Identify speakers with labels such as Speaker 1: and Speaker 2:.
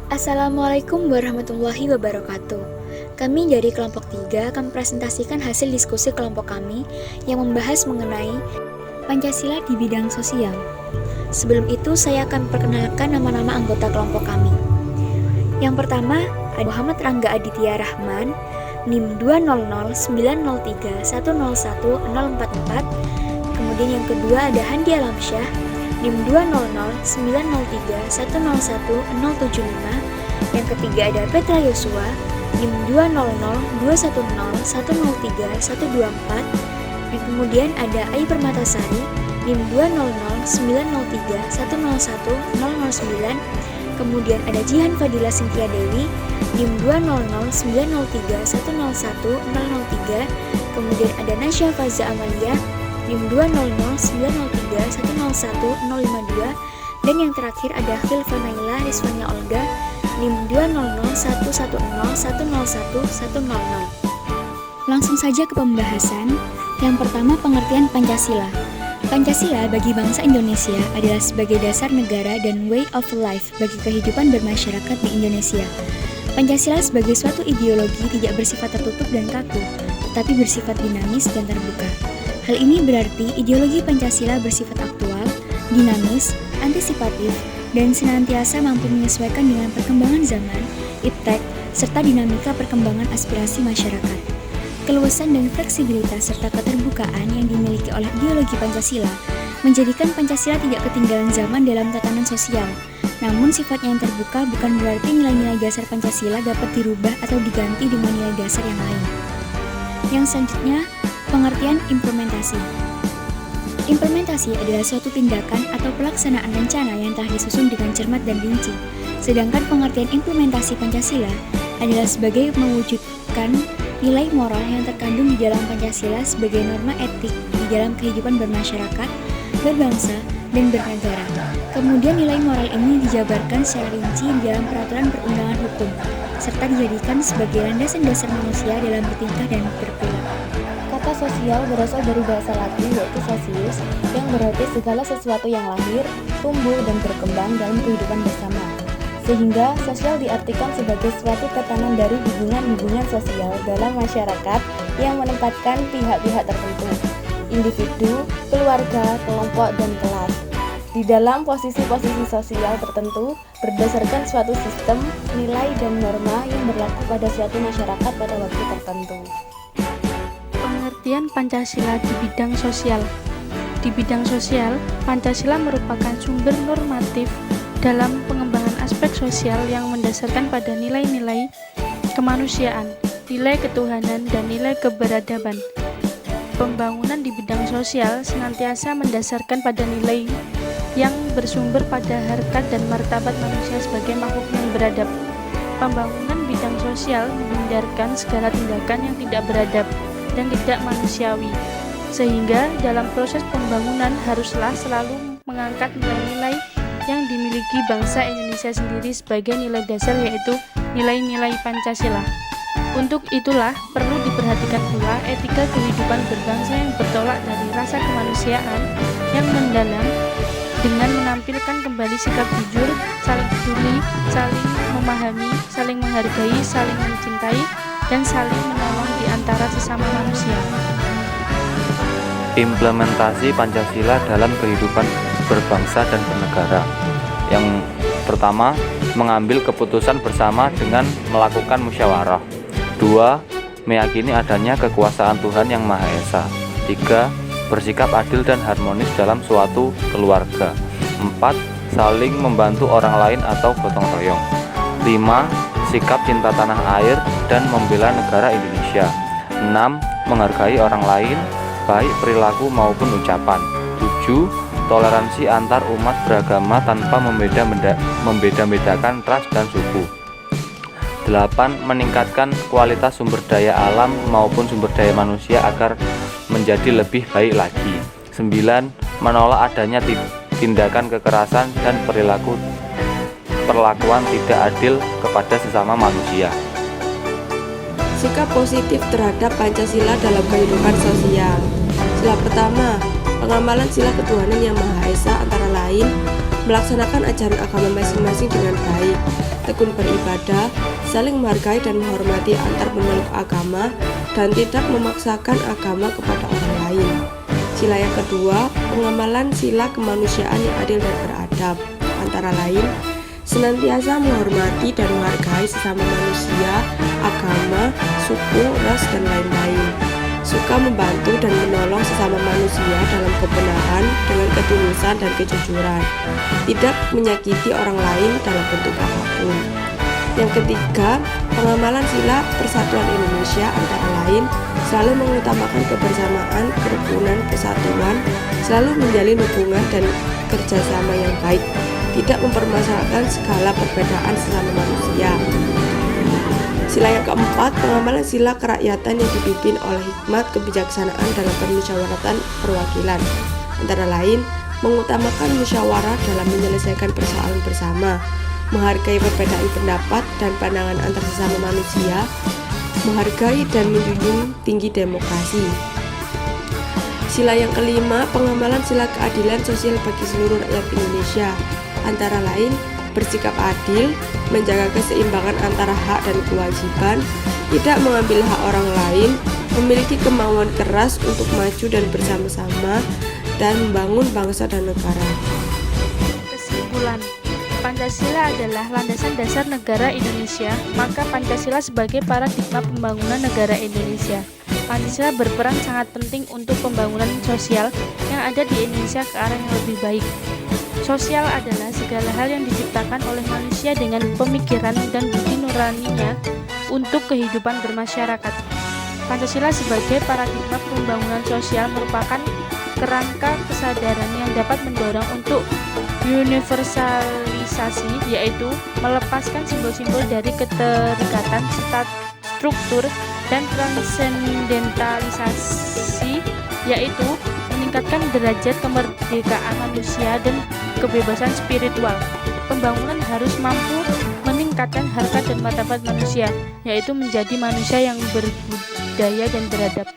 Speaker 1: Assalamualaikum warahmatullahi wabarakatuh. Kami dari kelompok 3 akan presentasikan hasil diskusi kelompok kami yang membahas mengenai Pancasila di bidang sosial. Sebelum itu, saya akan perkenalkan nama-nama anggota kelompok kami. Yang pertama, ada Muhammad Rangga Aditya Rahman, NIM 2009031010044. Kemudian yang kedua ada Handi Alamsyah, NIM 2009031010075. Yang ketiga ada Petra Yosua, NIM 2002101030124. Dan kemudian ada Ai Permatasari, NIM 2009031010009. Kemudian ada Jihan Fadila Sintia Dewi, NIM 2009031010003. Kemudian ada Nasya Faza Amalia, NIM 2009031010052. Dan yang terakhir ada Khilfa Naila Rizwania Olga, NIM 20011010100. Langsung saja ke pembahasan. Yang pertama, pengertian Pancasila. Pancasila bagi bangsa Indonesia adalah sebagai dasar negara dan way of life bagi kehidupan bermasyarakat di Indonesia. Pancasila sebagai suatu ideologi tidak bersifat tertutup dan kaku, tetapi bersifat dinamis dan terbuka. Hal ini berarti ideologi Pancasila bersifat aktual, dinamis, antisipatif, dan senantiasa mampu menyesuaikan dengan perkembangan zaman, iptek, serta dinamika perkembangan aspirasi masyarakat. Keluasan dan fleksibilitas serta keterbukaan yang dimiliki oleh ideologi Pancasila menjadikan Pancasila tidak ketinggalan zaman dalam tatanan sosial. Namun sifatnya yang terbuka bukan berarti nilai-nilai dasar Pancasila dapat dirubah atau diganti dengan nilai dasar yang lain. Yang selanjutnya, pengertian implementasi. Implementasi adalah suatu tindakan atau pelaksanaan rencana yang telah disusun dengan cermat dan rinci. Sedangkan pengertian implementasi Pancasila adalah sebagai mewujudkan nilai moral yang terkandung di dalam Pancasila sebagai norma etik di dalam kehidupan bermasyarakat, berbangsa, dan bernegara. Kemudian nilai moral ini dijabarkan secara rinci di dalam peraturan perundangan hukum, serta dijadikan sebagai landasan dasar manusia dalam bertingkah dan berperilaku.
Speaker 2: Kata sosial berasal dari bahasa Latin yaitu socius, yang berarti segala sesuatu yang lahir, tumbuh, dan berkembang dalam kehidupan bersama. Sehingga sosial diartikan sebagai suatu tatanan dari hubungan-hubungan sosial dalam masyarakat yang menempatkan pihak-pihak tertentu, individu, keluarga, kelompok, dan kelas, di dalam posisi-posisi sosial tertentu berdasarkan suatu sistem, nilai, dan norma yang berlaku pada suatu masyarakat pada waktu tertentu.
Speaker 3: Pengertian Pancasila di bidang sosial. Di bidang sosial, Pancasila merupakan sumber normatif dalam pengembangan aspek sosial yang mendasarkan pada nilai-nilai kemanusiaan, nilai ketuhanan, dan nilai keberadaban. Pembangunan di bidang sosial senantiasa mendasarkan pada nilai yang bersumber pada harkat dan martabat manusia sebagai makhluk yang beradab. Pembangunan bidang sosial menghindarkan segala tindakan yang tidak beradab dan tidak manusiawi, sehingga dalam proses pembangunan haruslah selalu mengangkat nilai-nilai yang dimiliki bangsa Indonesia sendiri sebagai nilai dasar, yaitu nilai-nilai Pancasila. Untuk itulah perlu diperhatikan pula etika kehidupan berbangsa yang bertolak dari rasa kemanusiaan yang mendalam dengan menampilkan kembali sikap jujur, saling peduli, saling memahami, saling menghargai, saling mencintai, dan saling menolong di antara sesama manusia.
Speaker 4: Implementasi Pancasila dalam kehidupan berbangsa dan bernegara. Yang pertama, mengambil keputusan bersama dengan melakukan musyawarah. 2. Meyakini adanya kekuasaan Tuhan Yang Maha Esa. 3. Bersikap adil dan harmonis dalam suatu keluarga. 4. Saling membantu orang lain atau gotong royong. 5. Sikap cinta tanah air dan membela negara Indonesia. 6. Menghargai orang lain, baik perilaku maupun ucapan. 7. Toleransi antar umat beragama tanpa membeda-bedakan ras dan suku. 8. Meningkatkan kualitas sumber daya alam maupun sumber daya manusia agar menjadi lebih baik lagi. 9. Menolak adanya tindakan kekerasan dan perlakuan tidak adil kepada sesama manusia.
Speaker 5: Sikap positif terhadap Pancasila dalam kehidupan sosial. Sila pertama, pengamalan sila ketuhanan yang Maha Esa antara lain melaksanakan ajaran agama masing-masing dengan baik, tekun beribadah, saling menghargai dan menghormati antar pemeluk agama, dan tidak memaksakan agama kepada orang lain. Sila yang kedua, pengamalan sila kemanusiaan yang adil dan beradab, antara lain senantiasa menghormati dan menghargai sesama manusia, agama, suku, ras, dan lain-lain. Suka membantu dan menolong sesama manusia dalam kebenaran dengan ketulusan dan kejujuran. Tidak menyakiti orang lain dalam bentuk apapun. Yang ketiga, pengamalan sila persatuan Indonesia antara lain selalu mengutamakan kebersamaan, kerukunan, kesatuan, selalu menjalin hubungan dan kerjasama yang baik, tidak mempermasalahkan segala perbedaan sesama manusia. Sila yang keempat, pengamalan sila kerakyatan yang dipimpin oleh hikmat kebijaksanaan dalam permusyawaratan perwakilan, antara lain mengutamakan musyawarah dalam menyelesaikan persoalan bersama, menghargai perbedaan pendapat dan pandangan antar sesama manusia, menghargai dan menjunjung tinggi demokrasi. Sila yang kelima, pengamalan sila keadilan sosial bagi seluruh rakyat Indonesia, antara lain bersikap adil, menjaga keseimbangan antara hak dan kewajiban, tidak mengambil hak orang lain, memiliki kemauan keras untuk maju dan bersama-sama, dan membangun bangsa dan negara.
Speaker 3: Kesimpulan, Pancasila adalah landasan dasar negara Indonesia, maka Pancasila sebagai paradigma pembangunan negara Indonesia. Pancasila berperan sangat penting untuk pembangunan sosial yang ada di Indonesia ke arah yang lebih baik. Sosial adalah segala hal yang diciptakan oleh manusia dengan pemikiran dan budi nuraninya untuk kehidupan bermasyarakat. Pancasila sebagai paradigma pembangunan sosial merupakan kerangka kesadaran yang dapat mendorong untuk universalisasi, yaitu melepaskan simbol-simbol dari keterikatan struktur dan transendentalisasi, yaitu meningkatkan derajat kemerdekaan manusia dan kebebasan spiritual. Pembangunan harus mampu meningkatkan harkat dan martabat manusia, yaitu menjadi manusia yang berbudaya dan beradab.